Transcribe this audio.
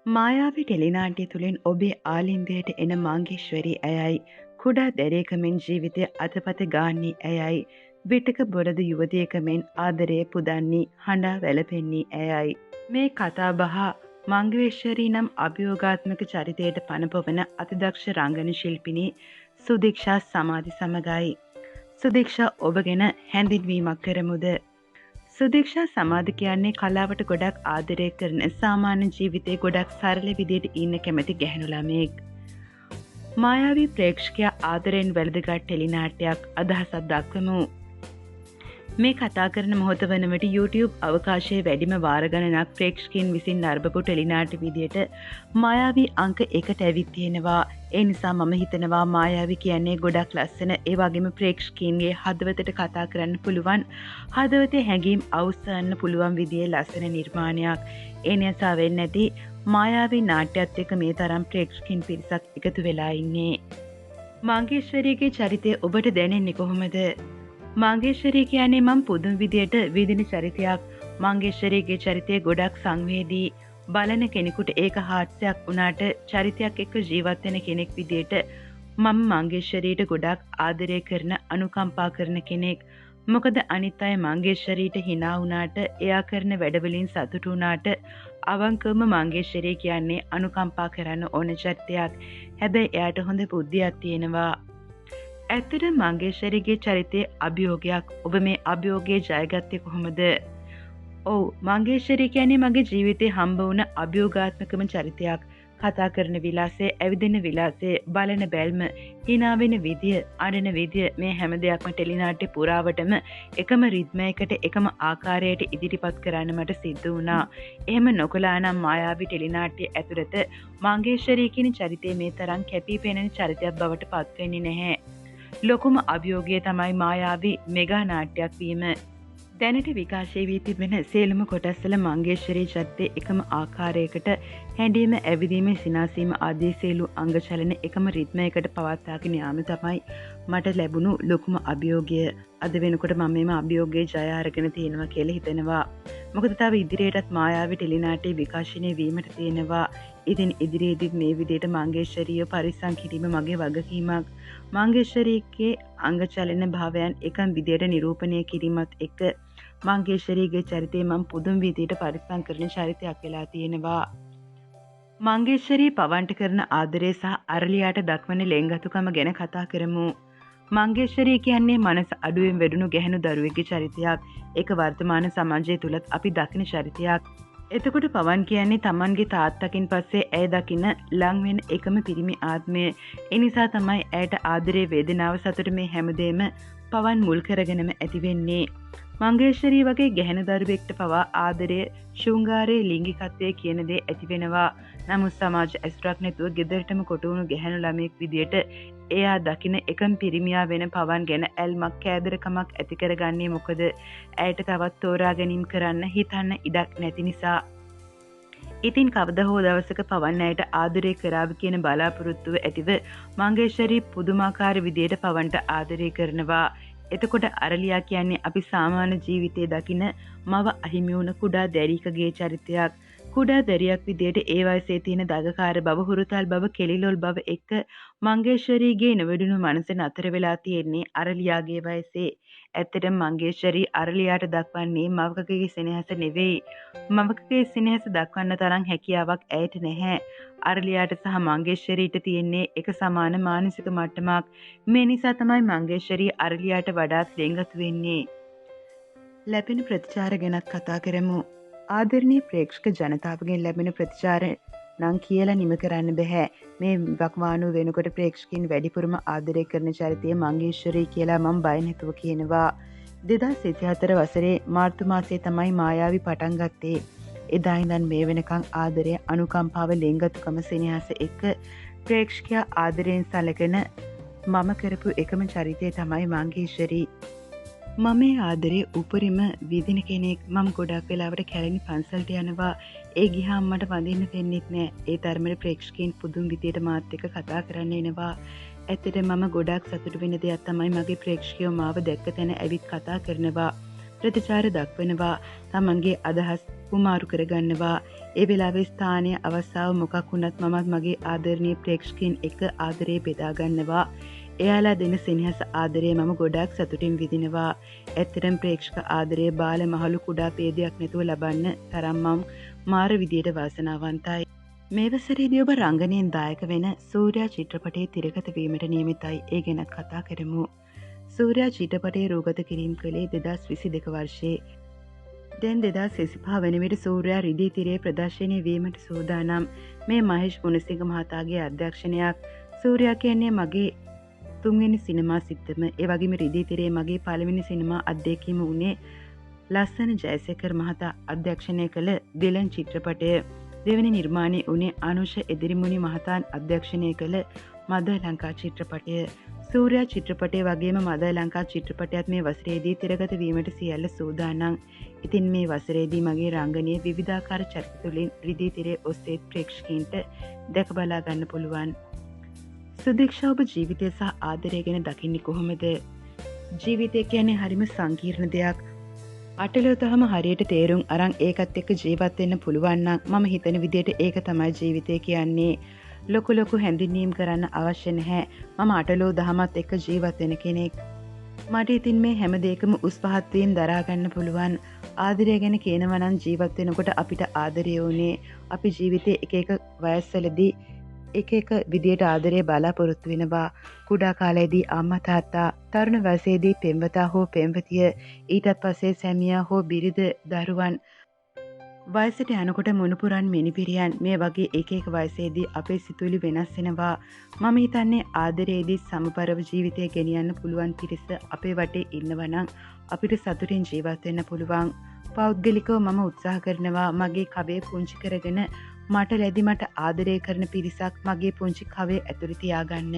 මායාවි ටෙලිනාට්‍ය තුළින් ඔබේ ආලින්දයට එන මංගේශ්වරී ඇයයි කුඩා දැරේකමෙන් ජීවිතය අතපත ගාන්නේ ඇයයි විටක බොරද යුවතියකමෙන් ආදරය පුදන්නේ හඬා වැළපෙන්නේ ඇයයි. මේ කතාබහ මංගේශ්වරී නම් අභියෝගාත්මක චරිතයට පනපවන අතිදක්ෂ රංගන ශිල්පිනී සුදීක්ෂා සමාධි සමගයි. සුදීක්ෂා ඔබ ගැන හැඳින්වීමක් කරමුද? සුදීක්ෂා සමාධි කියන්නේ කලාවට ගොඩක් ආදරය කරන සාමාන්‍ය ජීවිතේ ගොඩක් සරල විදියට ඉන්න කැමති ගැහැණු ළමයෙක්. මායාවී ප්‍රේක්ෂකයා ආදරයෙන් වැළඳගත් ටෙලිනාට්‍යයක් අදහසක් දක්වමු. මේ කතා කරන මොහොත වන විට YouTube අවකාශයේ වැඩිම වාර ගණනක් ප්‍රේක්ෂකයන් විසින් නරඹපු ටෙලිනාට්‍ය විදියට මායාවී අංක 1ට ඇවිත් තියෙනවා. ඒ නිසා මම හිතනවා මායාවී කියන්නේ ගොඩක් ලස්සන ඒ වගේම ප්‍රේක්ෂකයන්ගේ හදවතට කතා කරන්න පුළුවන් හදවතේ හැඟීම් අවසන්න පුළුවන් විදිහේ ලස්සන නිර්මාණයක්. ඒ නිසා වෙන්නේ නැති මායාවී නාට්‍යයත් එක්ක මේ තරම් ප්‍රේක්ෂකයන් පිරිසක් එකතු වෙලා ඉන්නේ. මංගේශ්වරීගේ චරිතය ඔබට දැනෙන්නේ කොහොමද? මංගේශ්වරී කියන්නේ මම පුදුම විදියට විදින චරිතයක්. මංගේශ්වරීගේ චරිතය ගොඩක් සංවේදී. බලන කෙනෙකුට ඒක හාස්‍යයක් වුණාට චරිතයක් එක්ක ජීවත් වෙන කෙනෙක් විදියට මම මංගේශ්වරීට ගොඩක් ආදරය කරන අනුකම්පා කරන කෙනෙක්. මොකද අනිත් අය මංගේශ්වරීට hina වුණාට එයා කරන වැඩවලින් සතුටු වුණාට අවංකවම මංගේශ්වරී කියන්නේ අනුකම්පා කරන්න ඕන චරිතයක්. හැබැයි එයාට හොඳ බුද්ධියක් තියෙනවා. ඇත්තට මංගේශ්වරීගේ චරිතයේ අභියෝගයක්. ඔබ මේ අභියෝගයේ ජයගත්තේ කොහොමද? ඔව් මංගේශ්වරී කියන්නේ මගේ ජීවිතේ හම්බ වුණ අභියෝගාත්මකම චරිතයක්. කතා කරන විලාසය, ඇවිදින විලාසය, බලන බැල්ම, hina වෙන විදිය, අඬන විදිය මේ හැම දෙයක්ම ටෙලිනාට්‍ය පුරාවටම එකම රිද්මයකට එකම ආකාරයට ඉදිරිපත් කරන්න මට සිද්ධ වුණා. එහෙම නොකළා නම් මායාවී ටෙලිනාට්‍ය ඇතුළත මංගේශ්වරී කියන චරිතය මේ තරම් කැපී පෙනෙන චරිතයක් බවට පත් වෙන්නේ නැහැ. ලොකුම අභියෝගය තමයි මායාවී මෙගා නාට්‍යයක් වීම. දැනට විකාශය වී තිබෙන සියලුම කොටස්වල මංගේශ්වරී චරිතයේ එකම ආකාරයකට හැඬීම, ඇවිදීම, සිනාසීම ආදී සියලු අංග චලන එකම රිද්මයකට පවත්වාගෙන යාම තමයි මට ලැබුණු ලොකුම අභියෝගය. අද වෙනකොට මම මේ අභියෝගයේ ජය අරගෙන තියෙනවා කියලා හිතනවා. මොකද තව ඉදිරියටත් මායාවී ටෙලිනාට්‍ය විකාශනය වීමට තියෙනවා. ඉතින් ඉදිරියේදී මේ විදිහට මංගේශ්වරීව පරිස්සම් කිරීම මගේ වගකීමක්. මංගේශ්වරීගේ අංග චලන භාවයන් එකම විදියට නිරූපණය කිරීමත් එක්ක මංගේශ්වරීගේ චරිතය මම පුදුම විදියට පරිස්සම් කරන චරිතයක් වෙලා තියෙනවා. මංගේශ්වරී පවන්ට කරන ආදරය සහ අරලියාට දක්වන ලෙන්ගතුකම ගැන කතා කරමු. මංගේශ්වරී කියන්නේ මනස අඩුවෙන් වැඩුණු ගැහැණු දරුවෙක්ගේ චරිතයක්. ඒක වර්තමාන සමාජය තුලත් අපි දකින චරිතයක්. එතකොට පවන් කියන්නේ තමන්ගේ තාත්තකින් පස්සේ ඇය දකින ලං වෙන එකම පිරිමි ආත්මය. ඒ නිසා තමයි ඇයට ආදරේ, වේදනාව, සතුට මේ හැමදේම පවන් මුල් කරගෙනම ඇති වෙන්නේ. මංගේශ්වරී වගේ ගැහැණු දරුවෙක්ට පවා ආදරය, ශෘංගාරයේ ලිංගිකත්වය කියන දේ ඇති වෙනවා. නමුත් සමාජ ඇසුරක් නැතුව ගෙදරටම කොටු වුණු ගැහැණු ළමයෙක් විදියට එයා දකින එකම පිරිමියා වෙන පවන් ගැන ඇල්මක්, කෑදරකමක් ඇති කරගන්නේ මොකද? ඇයට තවත් තෝරා ගැනීම කරන්න හිතන්න ඉඩක් නැති නිසා. ඉතින් කවදා හෝ දවසක පවන් ඇයට ආදරය කරාවි කියන බලාපොරොත්තුව ඇතිව මංගේශ්වරී පුදුමාකාර විදියට පවන්ට ආදරය කරනවා. එතකොට අරලියා කියන්නේ අපි සාමාන්‍ය ජීවිතයේ දකින මව අහිමි වුණ කුඩා දැරිකගේ චරිතයක්. කුඩා දැරියක් විදියට ඒ වයසේ තියෙන දගකාර බව, හුරුතල් බව, කෙලිලොල් බව එක්ක මංගේශ්වරීගේ නොවැඩුණු මනස නතර වෙලා තියෙන්නේ අරලියාගේ වයසේ. ඇත්තටම මංගේශ්වරී අරලියාට දක්වන්නේ මවකගේ සෙනෙහස නෙවෙයි. මවකගේ සෙනෙහස දක්වන්න තරම් හැකියාවක් ඇයට නැහැ. අරලියාට සහ මංගේශ්වරීට තියෙන්නේ එක සමාන මානසික මට්ටමක්. මේ නිසා තමයි මංගේශ්වරී අරලියාට වඩාත් ලෙන්ගතු වෙන්නේ. ලැබෙන ප්‍රතිචාර ගැනත් කතා කරමු. ආදරණීය ප්‍රේක්ෂක ජනතාවගෙන් ලැබෙන ප්‍රතිචාර නම් කියලා නිම කරන්න බෑ. මේ වකවානුව වෙනකොට ප්‍රේක්ෂකයන් වැඩිපුරම ආදරය කරන චරිතය මංගේශ්වරී කියලා මම බය නැතුව කියනවා. 2024 වසරේ මාර්තු මාසයේ තමයි මායාවී පටන් ගත්තේ. එදා ඉඳන් මේ වෙනකන් ආදරය, අනුකම්පාව, ලෙන්ගතුකම, සෙනෙහස එක්ක ප්‍රේක්ෂකයා ආදරයෙන් සැලකෙන මම කරපු එකම චරිතය තමයි මංගේශ්වරී. මම මේ ආදරේ උපරිම විදින කෙනෙක්. මම ගොඩක් වෙලාවට කැලණි පන්සලට යනවා. ඒ ගියාම මට වඳින්න දෙන්නෙත් නෑ. ඒ තරමට ප්‍රේක්ෂකයන් පුදුම විදියට මාත් එක්ක කතා කරන්න එනවා. ඇත්තට මම ගොඩක් සතුටු වෙන දෙයක් තමයි මගේ ප්‍රේක්ෂකයෝ මාව දැක්ක තැන ඇවිත් කතා කරනවා. ප්‍රතිචාර දක්වනවා. තමන්ගේ අදහස් කුමාරු කරගන්නවා. ඒ වෙලාවේ ස්ථානීය අවස්ථාව මොකක් වුණත් මමත් මගේ ආදරණීය ප්‍රේක්ෂකයන් එක්ක ආදරේ බෙදා ගන්නවා. එයාලා දෙන සෙනෙහස ආදරේ මම ගොඩාක් සතුටින් විඳිනවා. ඇත්තටම ප්‍රේක්ෂක ආදරේ බාල මහලු කුඩා ભેදයක් නැතුව ලබන්න තරම් මම මාර විදියට වාසනාවන්තයි. මේ වසරේදී ඔබ රංගනයෙන් දායක වෙන සූර්යා චිත්‍රපටයේ තිරගත වීමට නියමිතයි. ඒ ගැනත් කතා කරමු. සූර්යා චිත්‍රපටයේ රූගත කිරීම කළේ 2022 වර්ෂයේ. දැන් 2025 වන විට සූර්යා රිදී තිරේ ප්‍රදර්ශනය වීමට සූදානම්. මේ මහේෂ් ගුණසිංහ මහතාගේ අධ්‍යක්ෂණයක්. සූර්යා කියන්නේ මගේ තුන්වෙනි සිනමා සිත්තම. ඒ වගේම රිදී තිරේ මගේ පළවෙනි සිනමා අත්දැකීම වුණේ ලස්සන ජයසේකර මහතා අධ්‍යක්ෂණය කළ දිලන් චිත්‍රපටය. දෙවැනි නිර්මාණය වුණේ අනුෂ එදිරිමුණි මහතාන් අධ්‍යක්ෂණය කළ මදර් ලංකා චිත්‍රපටය. සූර්යා චිත්‍රපටය වගේම මදර් ලංකා චිත්‍රපටයත් මේ වසරේදී තිරගත වීමට සියල්ල සූදානම්. ඉතින් මේ වසරේදී මගේ රංගනයේ විවිධාකාර චරිත තුළින් රිදී තිරේ ඔස්සේ ප්‍රේක්ෂකීන්ට දැක බලා ගන්න පුළුවන්. සුදීක්ෂා, ඔබ ජීවිතය සහ ආදරය ගැන දකින්නේ කොහොමද? ජීවිතය කියන්නේ හරිම සංකීර්ණ දෙයක්. අටලොතහම හරියට තේරුම් අරන් ඒකත් එක්ක ජීවත් වෙන්න පුළුවන් නම් මම හිතන විදියට ඒක තමයි ජීවිතය කියන්නේ. ලොකු හැඳින්වීම් කරන්න අවශ්‍ය නැහැ. මම අටලෝ දහමත් එක්ක ජීවත් වෙන කෙනෙක්. මට ඉතින් මේ හැම දෙයකම උස් පහත් වීම දරා ගන්න පුළුවන්. ආදරය ගැන කියනවා නම් ජීවත් වෙනකොට අපිට ආදරය වුණේ අපි ජීවිතේ එක එක වයස්වලදී එක එක විදියට ආදරය බලාපොරොත්තු වෙනවා. කුඩා කාලයේදී අම්මා තාත්තා, තරුණ වයසේදී පෙම්වතා හෝ පෙම්වතිය, ඊටත් පස්සේ සැමියා හෝ බිරිඳ දරුවන්, වයසට යනකොට මුණුපුරන් මිනිපිරියන්, මේ වගේ එක එක වයසේදී අපේ සිතුවිලි වෙනස් වෙනවා. මම හිතන්නේ ආදරයේදී සමපරව ජීවිතය ගෙනියන්න පුළුවන් පිරිස අපේ වටේ ඉන්නවා නම් අපිට සතුටින් ජීවත් වෙන්න පුළුවන්. පෞද්ගලිකව මම උත්සාහ කරනවා මගේ කවේ පුංචි කරගෙන මට ලැබි මට ආදරය කරන පිරිසක් මගේ පුංචි කවේ ඇතුළේ තියාගන්න.